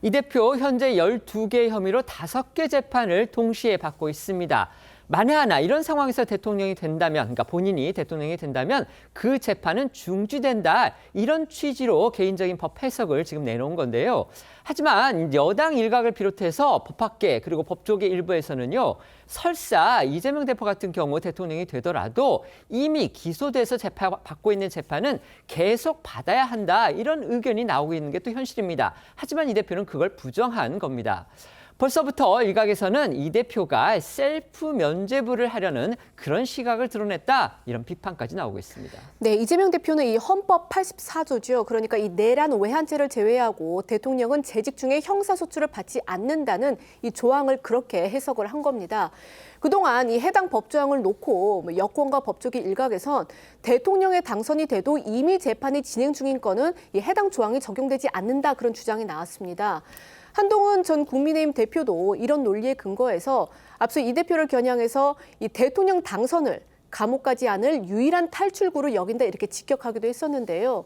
이 대표 현재 12개 혐의로 5개 재판을 동시에 받고 있습니다. 만에 하나 이런 상황에서 대통령이 된다면, 그러니까 본인이 대통령이 된다면 그 재판은 중지된다. 이런 취지로 개인적인 법 해석을 지금 내놓은 건데요. 하지만 여당 일각을 비롯해서 법학계 그리고 법조계 일부에서는요. 설사 이재명 대표 같은 경우 대통령이 되더라도 이미 기소돼서 받고 있는 재판은 계속 받아야 한다. 이런 의견이 나오고 있는 게 또 현실입니다. 하지만 이 대표는 그걸 부정한 겁니다. 벌써부터 일각에서는 이 대표가 셀프 면죄부를 하려는 그런 시각을 드러냈다. 이런 비판까지 나오고 있습니다. 네, 이재명 대표는 이 헌법 84조죠. 그러니까 이 내란 외환죄를 제외하고 대통령은 재직 중에 형사소출을 받지 않는다는 이 조항을 그렇게 해석을 한 겁니다. 그동안 이 해당 법조항을 놓고 여권과 법조계 일각에선 대통령의 당선이 돼도 이미 재판이 진행 중인 건은 이 해당 조항이 적용되지 않는다 그런 주장이 나왔습니다. 한동훈 전 국민의힘 대표도 이런 논리에 근거해서 앞서 이 대표를 겨냥해서 이 대통령 당선을 감옥 가지 않을 유일한 탈출구로 여긴다 이렇게 직격하기도 했었는데요.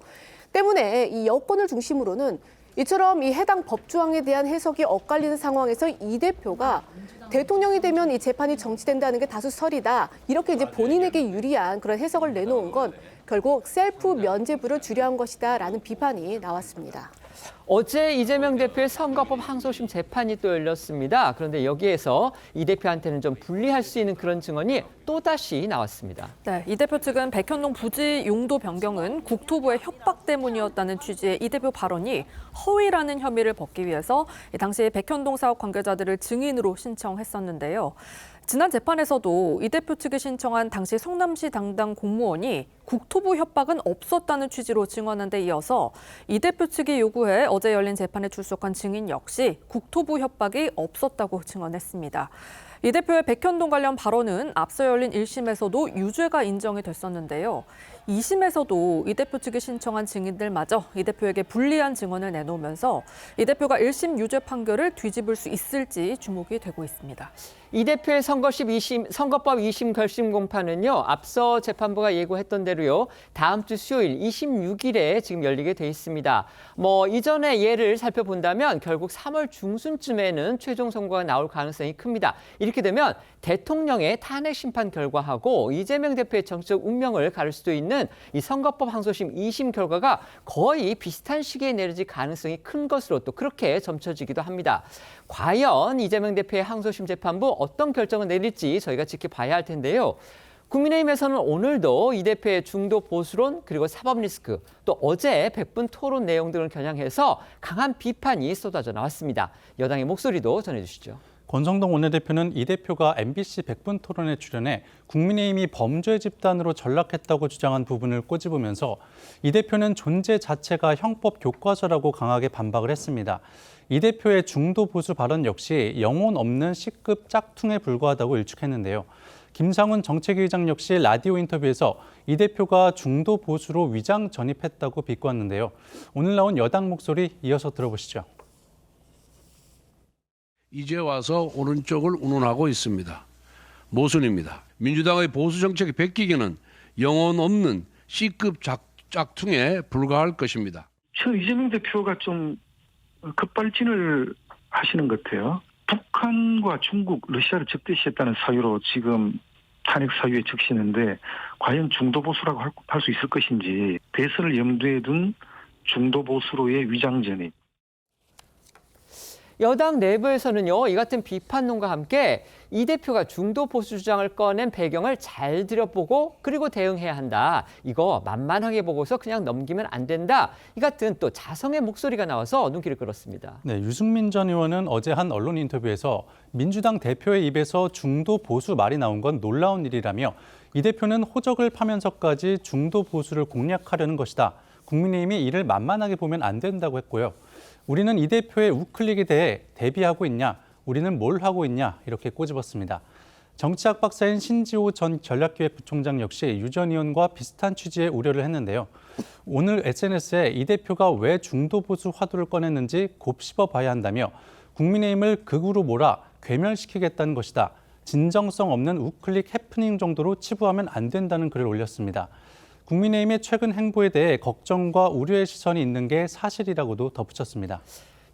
때문에 이 여권을 중심으로는 이처럼 이 해당 법조항에 대한 해석이 엇갈리는 상황에서 이 대표가 대통령이 되면 이 재판이 정치된다는 게 다수 설이다. 이렇게 이제 본인에게 유리한 그런 해석을 내놓은 건 결국 셀프 면죄부를 주려한 것이다라는 비판이 나왔습니다. 어제 이재명 대표의 선거법 항소심 재판이 또 열렸습니다. 그런데 여기에서 이 대표한테는 좀 불리할 수 있는 그런 증언이 또다시 나왔습니다. 네, 이 대표 측은 백현동 부지 용도 변경은 국토부의 협박 때문이었다는 취지의 이 대표 발언이 허위라는 혐의를 벗기 위해서 당시 백현동 사업 관계자들을 증인으로 신청했었는데요. 지난 재판에서도 이 대표 측이 신청한 당시 성남시 담당 공무원이 국토부 협박은 없었다는 취지로 증언한 데 이어서 이 대표 측이 요구해 어제 열린 재판에 출석한 증인 역시 국토부 협박이 없었다고 증언했습니다. 이 대표의 백현동 관련 발언은 앞서 열린 1심에서도 유죄가 인정이 됐었는데요. 2심에서도 이 대표 측이 신청한 증인들마저 이 대표에게 불리한 증언을 내놓으면서 이 대표가 1심 유죄 판결을 뒤집을 수 있을지 주목이 되고 있습니다. 이 대표의 선거법 2심 결심 공판은요. 앞서 재판부가 예고했던 대로요. 다음 주 수요일 26일에 지금 열리게 돼 있습니다. 이전의 예를 살펴본다면 결국 3월 중순쯤에는 최종 선고가 나올 가능성이 큽니다. 이렇게 되면 대통령의 탄핵 심판 결과하고 이재명 대표의 정치적 운명을 가를 수도 있는 이 선거법 항소심 2심 결과가 거의 비슷한 시기에 내려질 가능성이 큰 것으로 또 그렇게 점쳐지기도 합니다. 과연 이재명 대표의 항소심 재판부 어떤 결정을 내릴지 저희가 지켜봐야 할 텐데요. 국민의힘에서는 오늘도 이 대표의 중도 보수론 그리고 사법 리스크 또 어제 100분 토론 내용 등을 겨냥해서 강한 비판이 쏟아져 나왔습니다. 여당의 목소리도 전해주시죠. 권성동 원내대표는 이 대표가 MBC 100분 토론에 출연해 국민의힘이 범죄 집단으로 전락했다고 주장한 부분을 꼬집으면서 이 대표는 존재 자체가 형법 교과서라고 강하게 반박을 했습니다. 이 대표의 중도 보수 발언 역시 영혼 없는 C급 짝퉁에 불과하다고 일축했는데요. 김상훈 정책위의장 역시 라디오 인터뷰에서 이 대표가 중도 보수로 위장 전입했다고 비꼬았는데요. 오늘 나온 여당 목소리 이어서 들어보시죠. 이제 와서 오른쪽을 운운하고 있습니다. 모순입니다. 민주당의 보수 정책이 베끼기는 영혼 없는 C급 짝퉁에 불과할 것입니다. 저는 이재명 대표가 좀 급발진을 하시는 것 같아요. 북한과 중국, 러시아를 적대시했다는 사유로 지금 탄핵 사유에 적시는데 과연 중도 보수라고 할 수 있을 것인지 대선을 염두에 둔 중도 보수로의 위장 전입. 여당 내부에서는요, 이 같은 비판론과 함께 이 대표가 중도 보수 주장을 꺼낸 배경을 잘 들여보고 그리고 대응해야 한다. 이거 만만하게 보고서 그냥 넘기면 안 된다. 이 같은 또 자성의 목소리가 나와서 눈길을 끌었습니다. 네, 유승민 전 의원은 어제 한 언론 인터뷰에서 민주당 대표의 입에서 중도 보수 말이 나온 건 놀라운 일이라며 이 대표는 호적을 파면서까지 중도 보수를 공략하려는 것이다. 국민의힘이 이를 만만하게 보면 안 된다고 했고요. 우리는 이 대표의 우클릭에 대해 대비하고 있냐, 우리는 뭘 하고 있냐 이렇게 꼬집었습니다. 정치학 박사인 신지호 전 전략기획부총장 역시 유 전 의원과 비슷한 취지의 우려를 했는데요. 오늘 SNS에 이 대표가 왜 중도 보수 화두를 꺼냈는지 곱씹어 봐야 한다며 국민의힘을 극으로 몰아 괴멸시키겠다는 것이다. 진정성 없는 우클릭 해프닝 정도로 치부하면 안 된다는 글을 올렸습니다. 국민의힘의 최근 행보에 대해 걱정과 우려의 시선이 있는 게 사실이라고도 덧붙였습니다.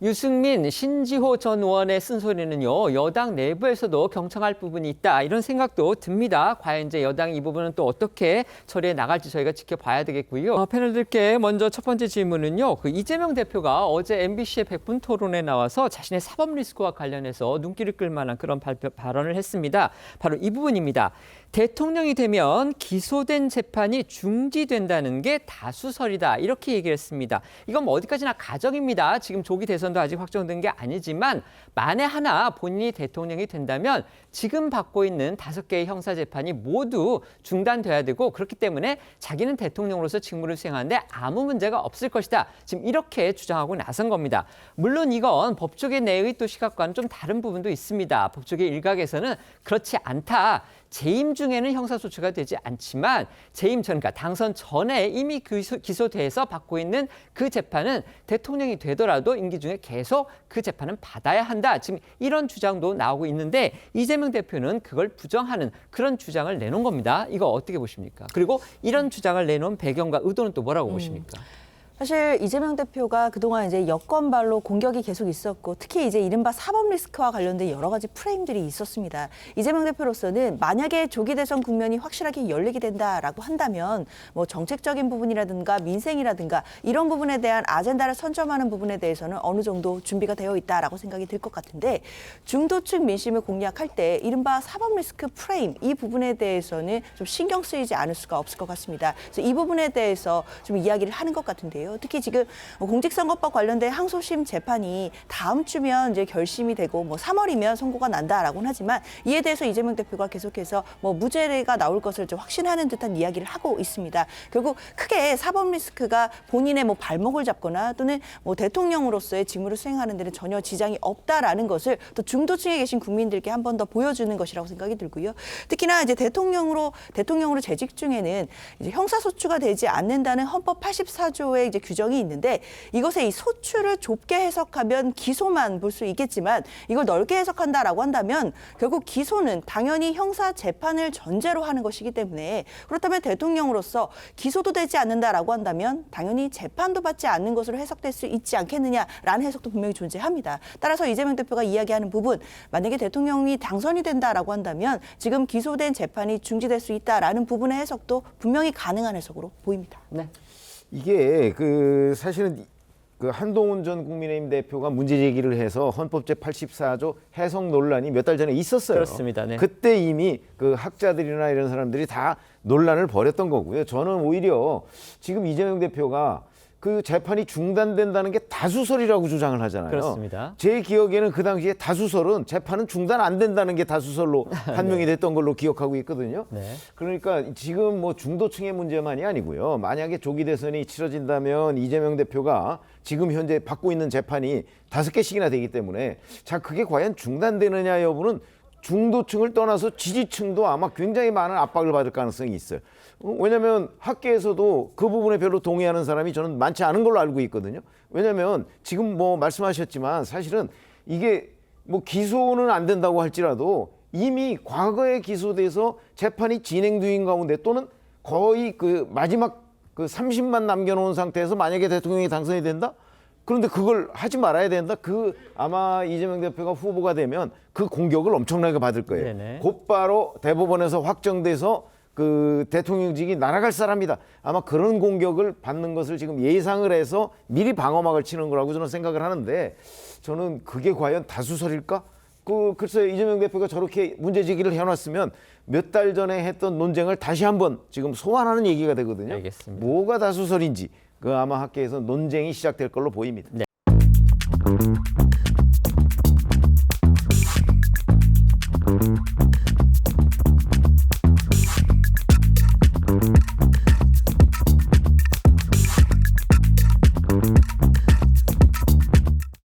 유승민, 신지호 전 의원의 쓴소리는요, 여당 내부에서도 경청할 부분이 있다, 이런 생각도 듭니다. 과연 이제 여당이 이 부분은 또 어떻게 처리해 나갈지 저희가 지켜봐야 되겠고요. 패널들께 먼저 첫 번째 질문은요, 이재명 대표가 어제 MBC의 100분 토론에 나와서 자신의 사법 리스크와 관련해서 눈길을 끌 만한 그런 발언을 했습니다. 바로 이 부분입니다. 대통령이 되면 기소된 재판이 중지된다는 게 다수설이다, 이렇게 얘기를 했습니다. 이건 뭐 어디까지나 가정입니다. 지금 조기 대선도 아직 확정된 게 아니지만 만에 하나 본인이 대통령이 된다면 지금 받고 있는 5개의 형사재판이 모두 중단돼야 되고, 그렇기 때문에 자기는 대통령으로서 직무를 수행하는데 아무 문제가 없을 것이다, 지금 이렇게 주장하고 나선 겁니다. 물론 이건 법조계 내의 또 시각과는 좀 다른 부분도 있습니다. 법조계 일각에서는 그렇지 않다, 재임 중에는 형사소추가 되지 않지만 재임 전, 그러니까 당선 전에 이미 기소돼서 받고 있는 그 재판은 대통령이 되더라도 임기 중에 계속 그 재판은 받아야 한다, 지금 이런 주장도 나오고 있는데 이재명 대표는 그걸 부정하는 그런 주장을 내놓은 겁니다. 이거 어떻게 보십니까? 그리고 이런 주장을 내놓은 배경과 의도는 또 뭐라고 보십니까? 사실 이재명 대표가 그동안 이제 여권발로 공격이 계속 있었고, 특히 이제 이른바 사법 리스크와 관련된 여러 가지 프레임들이 있었습니다. 이재명 대표로서는 만약에 조기 대선 국면이 확실하게 열리게 된다라고 한다면 뭐 정책적인 부분이라든가 민생이라든가 이런 부분에 대한 아젠다를 선점하는 부분에 대해서는 어느 정도 준비가 되어 있다라고 생각이 들 것 같은데, 중도층 민심을 공략할 때 이른바 사법 리스크 프레임, 이 부분에 대해서는 좀 신경 쓰이지 않을 수가 없을 것 같습니다. 그래서 이 부분에 대해서 좀 이야기를 하는 것 같은데요. 특히 지금 공직선거법 관련된 항소심 재판이 다음 주면 이제 결심이 되고 뭐 3월이면 선고가 난다라고는 하지만, 이에 대해서 이재명 대표가 계속해서 뭐 무죄가 나올 것을 좀 확신하는 듯한 이야기를 하고 있습니다. 결국 크게 사법 리스크가 본인의 뭐 발목을 잡거나 또는 뭐 대통령으로서의 직무를 수행하는 데는 전혀 지장이 없다라는 것을 또 중도층에 계신 국민들께 한 번 더 보여주는 것이라고 생각이 들고요. 특히나 이제 대통령으로 재직 중에는 이제 형사소추가 되지 않는다는 헌법 84조의 이제 규정이 있는데, 이것의 이 소추를 좁게 해석하면 기소만 볼 수 있겠지만 이걸 넓게 해석한다라고 한다면 결국 기소는 당연히 형사 재판을 전제로 하는 것이기 때문에, 그렇다면 대통령으로서 기소도 되지 않는다라고 한다면 당연히 재판도 받지 않는 것으로 해석될 수 있지 않겠느냐라는 해석도 분명히 존재합니다. 따라서 이재명 대표가 이야기하는 부분, 만약에 대통령이 당선이 된다라고 한다면 지금 기소된 재판이 중지될 수 있다라는 부분의 해석도 분명히 가능한 해석으로 보입니다. 네. 이게 사실은 한동훈 전 국민의힘 대표가 문제 제기를 해서 헌법 제84조 해석 논란이 몇 달 전에 있었어요. 그렇습니다. 네. 그때 이미 학자들이나 이런 사람들이 다 논란을 벌였던 거고요. 저는 오히려 지금 이재명 대표가 그 재판이 중단된다는 게 다수설이라고 주장을 하잖아요. 그렇습니다. 제 기억에는 그 당시에 다수설은 재판은 중단 안 된다는 게 다수설로 판명이 됐던 걸로 기억하고 있거든요. 네. 그러니까 지금 뭐 중도층의 문제만이 아니고요. 만약에 조기 대선이 치러진다면 이재명 대표가 지금 현재 받고 있는 재판이 5개씩이나 되기 때문에, 자, 그게 과연 중단되느냐 여부는 중도층을 떠나서 지지층도 아마 굉장히 많은 압박을 받을 가능성이 있어요. 왜냐하면 학계에서도 그 부분에 별로 동의하는 사람이 저는 많지 않은 걸로 알고 있거든요. 왜냐하면 지금 뭐 말씀하셨지만 사실은 이게 뭐 기소는 안 된다고 할지라도 이미 과거에 기소돼서 재판이 진행중인 가운데 또는 거의 마지막 30만 남겨놓은 상태에서 만약에 대통령이 당선이 된다? 그런데 그걸 하지 말아야 된다. 아마 이재명 대표가 후보가 되면 그 공격을 엄청나게 받을 거예요. 네네. 곧바로 대법원에서 확정돼서 대통령직이 날아갈 사람이다. 아마 그런 공격을 받는 것을 지금 예상을 해서 미리 방어막을 치는 거라고 저는 생각을 하는데, 저는 그게 과연 다수설일까? 글쎄 이재명 대표가 저렇게 문제 제기를 해놨으면 몇 달 전에 했던 논쟁을 다시 한번 지금 소환하는 얘기가 되거든요. 알겠습니다. 뭐가 다수설인지 아마 학계에서 논쟁이 시작될 걸로 보입니다. 네.